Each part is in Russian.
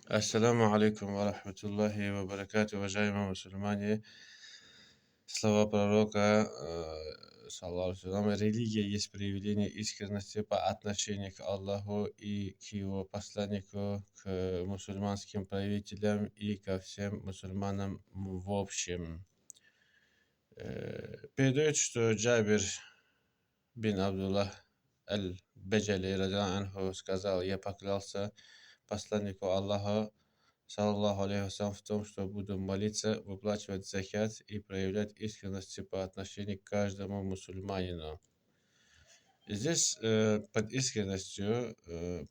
Ассаламу алейкум ва рахматуллахи ва баракату, уважаемые мусульмане. Слова пророка, саллаллаху алейхи ва саллям, религия есть проявление искренности по отношению к Аллаху и к его посланнику, к мусульманским правителям и ко всем мусульманам в общем. Передает, что Джабир бин Абдуллах аль-Баджали анху сказал: я поклялся посланнику Аллаха, саллаллаху алейхи вассалям, в том, что буду молиться, выплачивать закят и проявлять искренность по отношению к каждому мусульманину. Здесь под искренностью,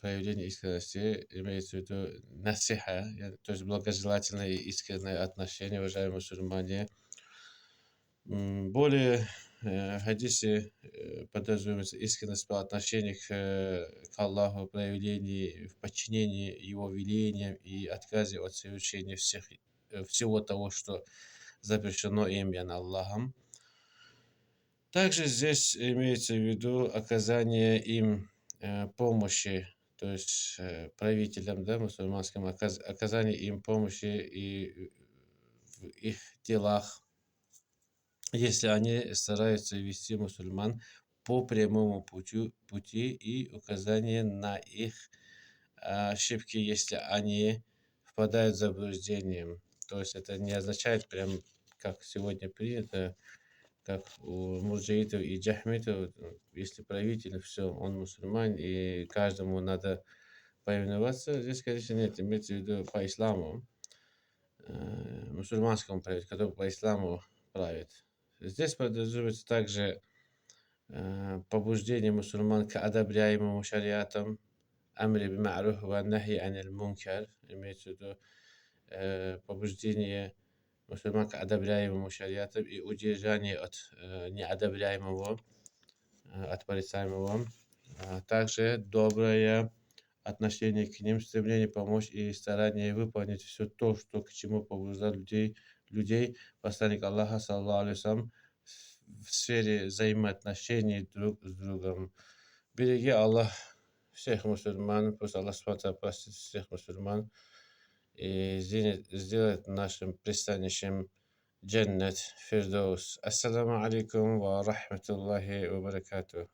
проявление искренности имеется в виду насиха, то есть благожелательное и искреннее отношение, уважаемые мусульмане. Более в хадисе подразумевается искренность по отношению к Аллаху, проявление в подчинении Его велениям и отказе от совершения всего того, что запрещено именем Аллахом. Также здесь имеется в виду оказание им помощи, то есть правителям, да, мусульманским, оказание им помощи и в их делах, если они стараются вести мусульман по прямому пути и указание на их ошибки, если они впадают в заблуждение. То есть это не означает прям, как сегодня принято, как у муджаитов и джахмитов, если правитель, все, он мусульман, и каждому надо повиноваться. Здесь, конечно, нет, имеется в виду по исламу, мусульманскому правителю, который по исламу правит. Здесь подразумевается также побуждение мусульман к одобряемому шариатам, амри би ма'руф ва нахи аниль мункар, имеется в виду побуждение мусульман к одобряемому шариатам и удержание от неодобряемого, от порицаемого. Также доброе отношение к ним, стремление помочь и старание выполнить все то, что к чему побуждал людей посланник Аллаха, саллаллаху алейхи вассалям, в сфере взаимоотношений друг с другом. Береги Аллах всех мусульман, пусть Аллах SWT простит всех мусульман и сделает нашим пристанищем джаннат фирдоус. Ассаламу алейкум ва рахматуллахи ва баракатух.